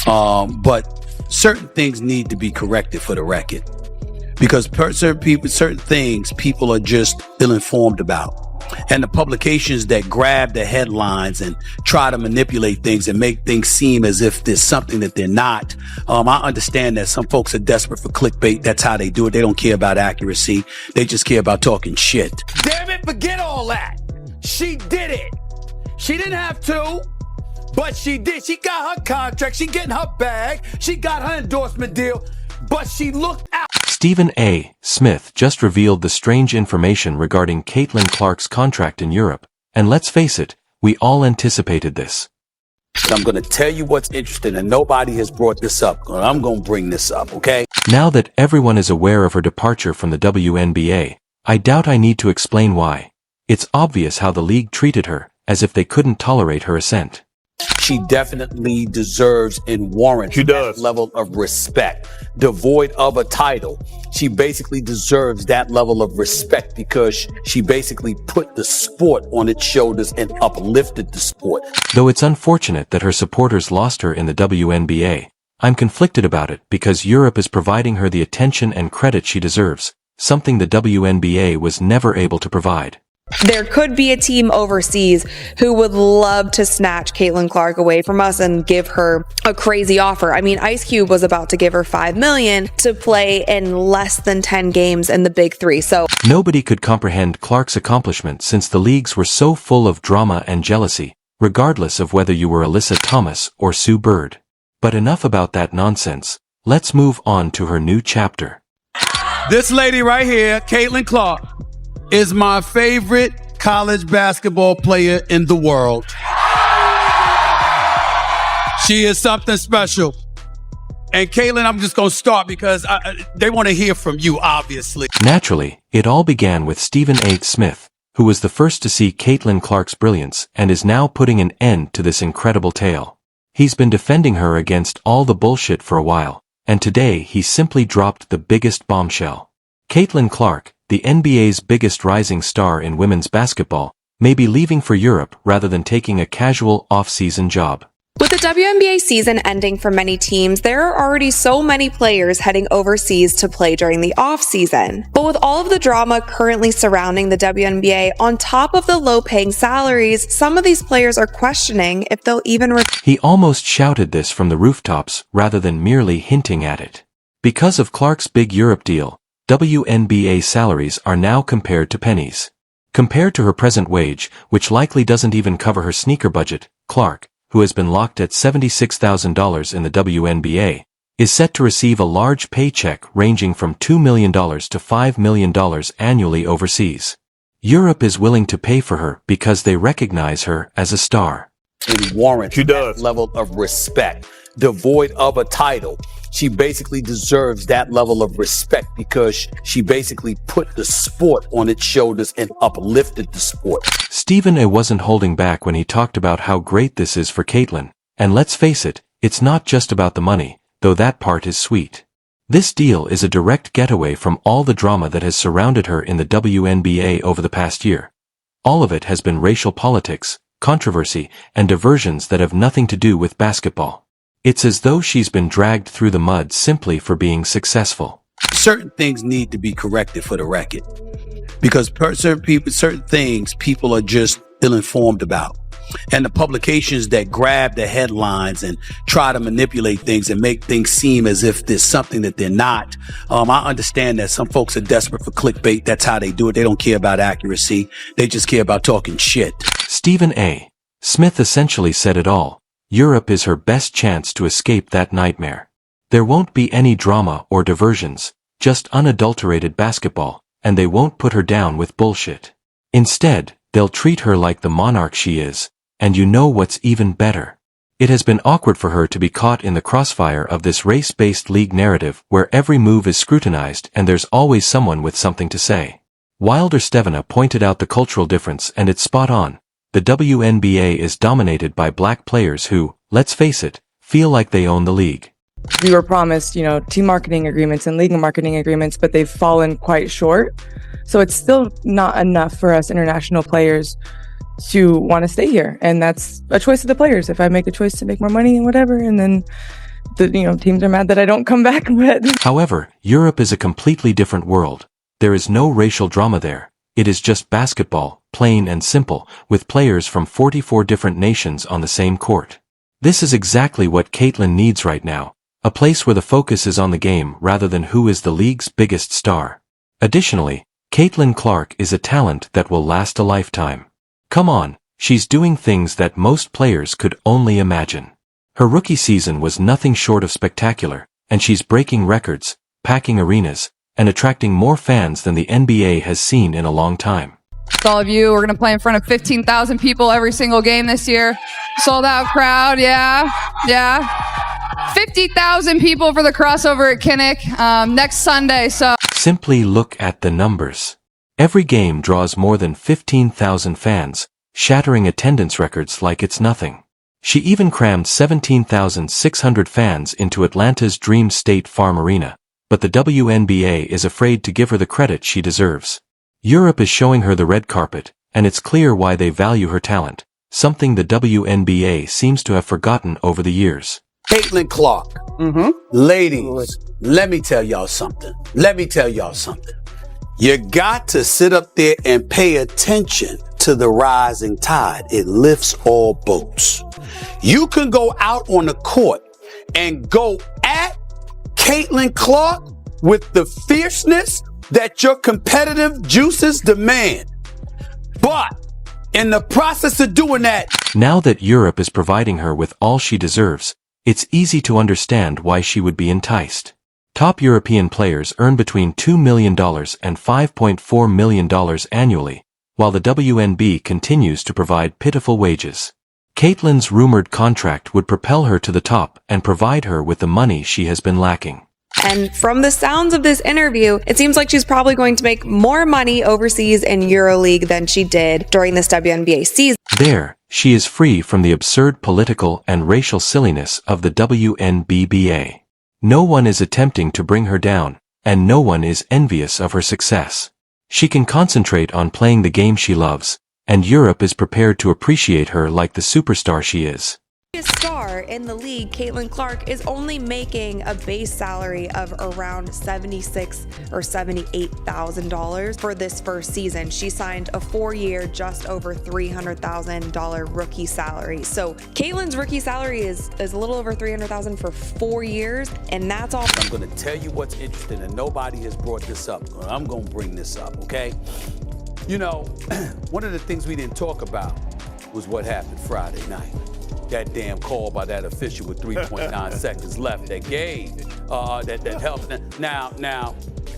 But certain things need to be corrected for the record, because certain things people are just ill-informed about. And the publications that grab the headlines and try to manipulate things and make things seem as if there's something that they're not. I understand that some folks are desperate for clickbait. That's how they do it. They don't care about accuracy. They just care about talking shit. Damn it, forget all that. She did it. She didn't have to, but she did. She got her contract. She getting her bag. She got her endorsement deal, but she looked out. Stephen A. Smith just revealed the strange information regarding Caitlin Clark's contract in Europe, and let's face it, we all anticipated this. I'm going to tell you what's interesting, and nobody has brought this up. I'm going to bring this up, okay? Now that everyone is aware of her departure from the WNBA, I doubt I need to explain why. It's obvious how the league treated her, as if they couldn't tolerate her ascent. She definitely deserves and warrants that level of respect. Devoid of a title, she basically deserves that level of respect because she basically put the sport on its shoulders and uplifted the sport. Though it's unfortunate that her supporters lost her in the WNBA, I'm conflicted about it because Europe is providing her the attention and credit she deserves, something the WNBA was never able to provide. There could be a team overseas who would love to snatch Caitlin Clark away from us and give her a crazy offer. I mean, Ice Cube was about to give her $5 million to play in less than 10 games in the Big Three. So nobody could comprehend Clark's accomplishment since the leagues were so full of drama and jealousy, regardless of whether you were Alyssa Thomas or Sue Bird. But enough about that nonsense. Let's move on to her new chapter. This lady right here, Caitlin Clark, is my favorite college basketball player in the world. She is something special. And Caitlin, I'm just going to start because they want to hear from you, obviously. Naturally, it all began with Stephen A. Smith, who was the first to see Caitlin Clark's brilliance and is now putting an end to this incredible tale. He's been defending her against all the bullshit for a while, and today he simply dropped the biggest bombshell. Caitlin Clark, the NBA's biggest rising star in women's basketball, may be leaving for Europe rather than taking a casual off-season job. with the WNBA season ending for many teams, there are already so many players heading overseas to play during the off-season. But with all of the drama currently surrounding the WNBA, on top of the low-paying salaries, some of these players are questioning if they'll even He almost shouted this from the rooftops rather than merely hinting at it. Because of Clark's big Europe deal, WNBA salaries are now compared to pennies. Compared to her present wage, which likely doesn't even cover her sneaker budget, Clark, who has been locked at $76,000 in the WNBA, is set to receive a large paycheck ranging from $2 million to $5 million annually overseas. Europe is willing to pay for her because they recognize her as a star. And warrant that level of respect, devoid of a title. She basically deserves that level of respect because she basically put the sport on its shoulders and uplifted the sport. Stephen A. wasn't holding back when he talked about how great this is for Caitlin, and let's face it, it's not just about the money, though that part is sweet. This deal is a direct getaway from all the drama that has surrounded her in the WNBA over the past year. All of it has been racial politics, controversy, and diversions that have nothing to do with basketball. It's as though she's been dragged through the mud simply for being successful. Certain things need to be corrected for the record, because certain things people are just ill-informed about. And the publications that grab the headlines and try to manipulate things and make things seem as if there's something that they're not. I understand that some folks are desperate for clickbait. That's how they do it. They don't care about accuracy. They just care about talking shit. Stephen A. Smith essentially said it all. Europe is her best chance to escape that nightmare. There won't be any drama or diversions, just unadulterated basketball, and they won't put her down with bullshit. Instead, they'll treat her like the monarch she is, and you know what's even better? It has been awkward for her to be caught in the crossfire of this race-based league narrative where every move is scrutinized and there's always someone with something to say. Wilder Stevena pointed out the cultural difference, and it's spot on. The WNBA is dominated by black players who, let's face it, feel like they own the league. We were promised, team marketing agreements and league marketing agreements, but they've fallen quite short. So it's still not enough for us international players to want to stay here. And that's a choice of the players. If I make a choice to make more money and whatever, and then teams are mad that I don't come back. But However, Europe is a completely different world. There is no racial drama there. It is just basketball, plain and simple, with players from 44 different nations on the same court. This is exactly what Caitlin needs right now, a place where the focus is on the game rather than who is the league's biggest star. Additionally, Caitlin Clark is a talent that will last a lifetime. Come on, she's doing things that most players could only imagine. Her rookie season was nothing short of spectacular, and she's breaking records, packing arenas, and attracting more fans than the NBA has seen in a long time. All of you, we're going to play in front of 15,000 people every single game this year. Sold out crowd, yeah. 50,000 people for the crossover at Kinnick next Sunday. So Simply look at the numbers. Every game draws more than 15,000 fans, shattering attendance records like it's nothing. She even crammed 17,600 fans into Atlanta's Dream State Farm Arena, but the WNBA is afraid to give her the credit she deserves. Europe is showing her the red carpet, and it's clear why they value her talent, something the WNBA seems to have forgotten over the years. Caitlin Clark. Ladies, let me tell y'all something. You got to sit up there and pay attention to the rising tide. It lifts all boats. You can go out on the court and go at Caitlin Clark with the fierceness that your competitive juices demand. But in the process of doing that, Now that Europe is providing her with all she deserves, it's easy to understand why she would be enticed. Top European players earn between $2 million and $5.4 million annually, while the WNBA continues to provide pitiful wages. Caitlin's rumored contract would propel her to the top and provide her with the money she has been lacking. And from the sounds of this interview, it seems like she's probably going to make more money overseas in EuroLeague than she did during this WNBA season. There, she is free from the absurd political and racial silliness of the WNBA. No one is attempting to bring her down, and no one is envious of her success. She can concentrate on playing the game she loves, and Europe is prepared to appreciate her like the superstar she is. Star in the league, Caitlin Clark, is only making a base salary of around $76,000 or $78,000 for this first season. She signed a 4-year, just over $300,000 rookie salary. So Caitlin's rookie salary is a little over $300,000 for 4 years, and that's all. I'm going to tell you what's interesting, and nobody has brought this up. I'm going to bring this up, okay? You know, one of the things we didn't talk about was what happened Friday night. That damn call by that official with 3.9 seconds left that gave, that helped. Now,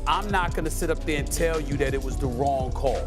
I'm not going to sit up there and tell you that it was the wrong call.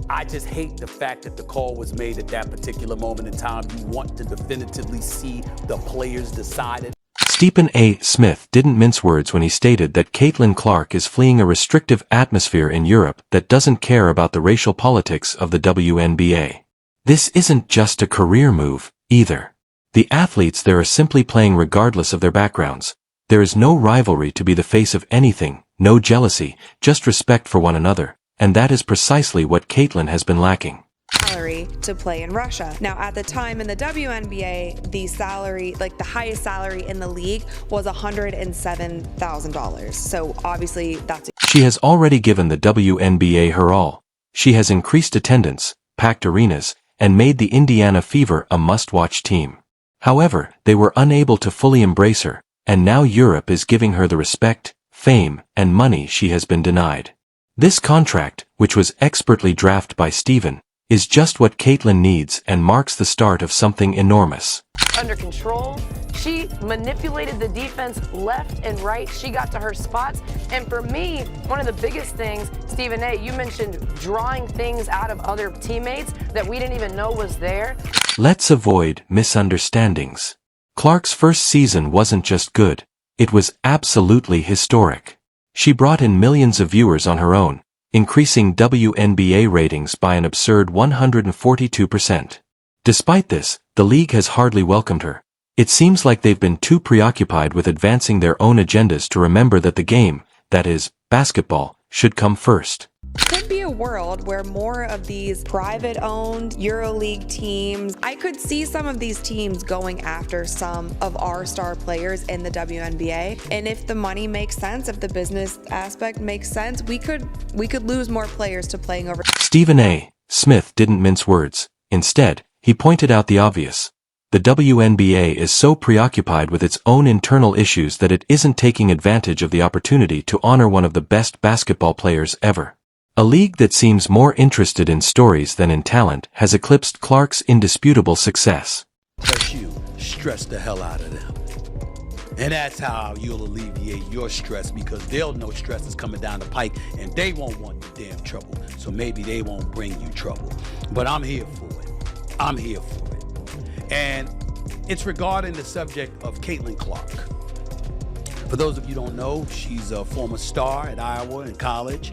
I just hate the fact that the call was made at that particular moment in time. You want to definitively see the players decided. Stephen A. Smith didn't mince words when he stated that Caitlin Clark is fleeing a restrictive atmosphere in Europe that doesn't care about the racial politics of the WNBA. This isn't just a career move, either. The athletes there are simply playing regardless of their backgrounds. There is no rivalry to be the face of anything, no jealousy, just respect for one another, and that is precisely what Caitlin has been lacking. Salary to play in Russia. Now, at the time in the WNBA, the salary, like the highest salary in the league, was $107,000. So obviously that's. She has already given the WNBA her all. She has increased attendance, packed arenas, and made the Indiana Fever a must-watch team. However, they were unable to fully embrace her, and now Europe is giving her the respect, fame, and money she has been denied. This contract, which was expertly drafted by Stephen, is just what Caitlin needs and marks the start of something enormous. Under control, she manipulated the defense left and right. She got to her spots. And for me, one of the biggest things, Stephen A., you mentioned drawing things out of other teammates that we didn't even know was there. Let's avoid misunderstandings. Clark's first season wasn't just good, it was absolutely historic. She brought in millions of viewers on her own, increasing WNBA ratings by an absurd 142%. Despite this, the league has hardly welcomed her. It seems like they've been too preoccupied with advancing their own agendas to remember that the game, that is, basketball, should come first. Could be a world where more of these private-owned EuroLeague teams, I could see some of these teams going after some of our star players in the WNBA. And if the money makes sense, if the business aspect makes sense, we could lose more players to playing over. Stephen A. Smith didn't mince words. Instead, he pointed out the obvious. The WNBA is so preoccupied with its own internal issues that it isn't taking advantage of the opportunity to honor one of the best basketball players ever. A league that seems more interested in stories than in talent has eclipsed Clark's indisputable success. Press you, stress the hell out of them. And that's how you'll alleviate your stress, because they'll know stress is coming down the pike and they won't want the damn trouble. So maybe they won't bring you trouble. But I'm here for it. I'm here for it. And it's regarding the subject of Caitlin Clark. For those of you who don't know, she's a former star at Iowa in college.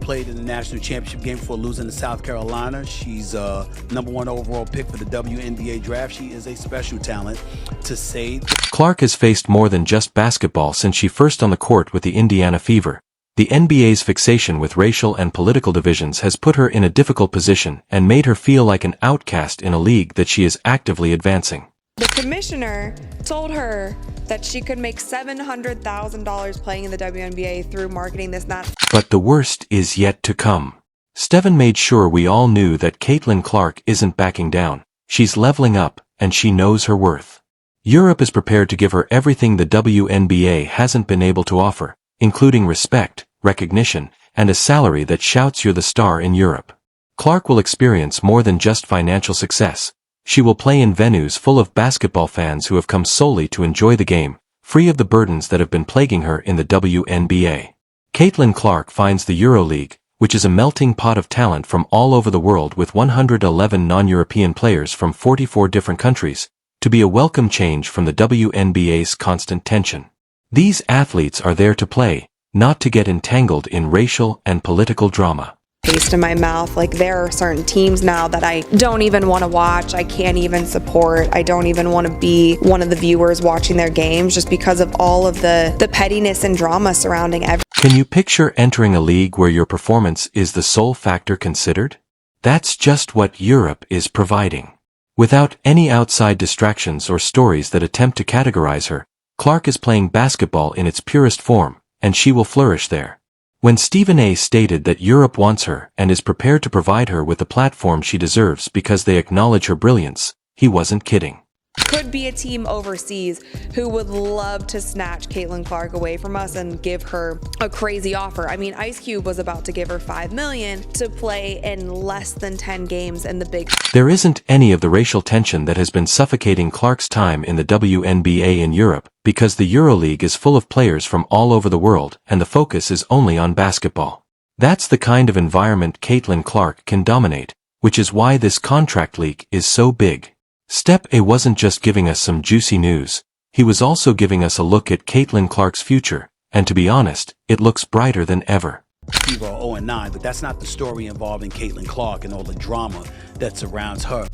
Played in the national championship game before losing to South Carolina. She's #1 overall pick for the WNBA draft. She is a special talent, to say. Clark has faced more than just basketball since she first on the court with the Indiana Fever. The NBA's fixation with racial and political divisions has put her in a difficult position and made her feel like an outcast in a league that she is actively advancing. The commissioner told her that she could make $700,000 playing in the WNBA through marketing this, not. But the worst is yet to come. Steven made sure we all knew that Caitlin Clark isn't backing down. She's leveling up, and she knows her worth. Europe is prepared to give her everything the WNBA hasn't been able to offer, including respect, recognition, and a salary that shouts you're the star in Europe. Clark will experience more than just financial success. She will play in venues full of basketball fans who have come solely to enjoy the game, free of the burdens that have been plaguing her in the WNBA. Caitlin Clark finds the EuroLeague, which is a melting pot of talent from all over the world with 111 non-European players from 44 different countries, to be a welcome change from the WNBA's constant tension. These athletes are there to play, not to get entangled in racial and political drama. Taste in my mouth. Like, there are certain teams now that I don't even want to watch. I can't even support. I don't even want to be one of the viewers watching their games just because of all of the pettiness and drama surrounding everything. Can you picture entering a league where your performance is the sole factor considered? That's just what Europe is providing. Without any outside distractions or stories that attempt to categorize her, Clark is playing basketball in its purest form, and she will flourish there. When Stephen A. stated that Europe wants her and is prepared to provide her with the platform she deserves because they acknowledge her brilliance, he wasn't kidding. Could be a team overseas who would love to snatch Caitlin Clark away from us and give her a crazy offer. I mean, Ice Cube was about to give her $5 million to play in less than 10 games in the Big. There isn't any of the racial tension that has been suffocating Clark's time in the WNBA in Europe, because the EuroLeague is full of players from all over the world and the focus is only on basketball. That's the kind of environment Caitlin Clark can dominate, which is why this contract leak is so big. Step A wasn't just giving us some juicy news, he was also giving us a look at Caitlin Clark's future, and to be honest, it looks brighter than ever. Fever 0-9, but that's not the story involving Caitlin Clark and all the drama that surrounds her.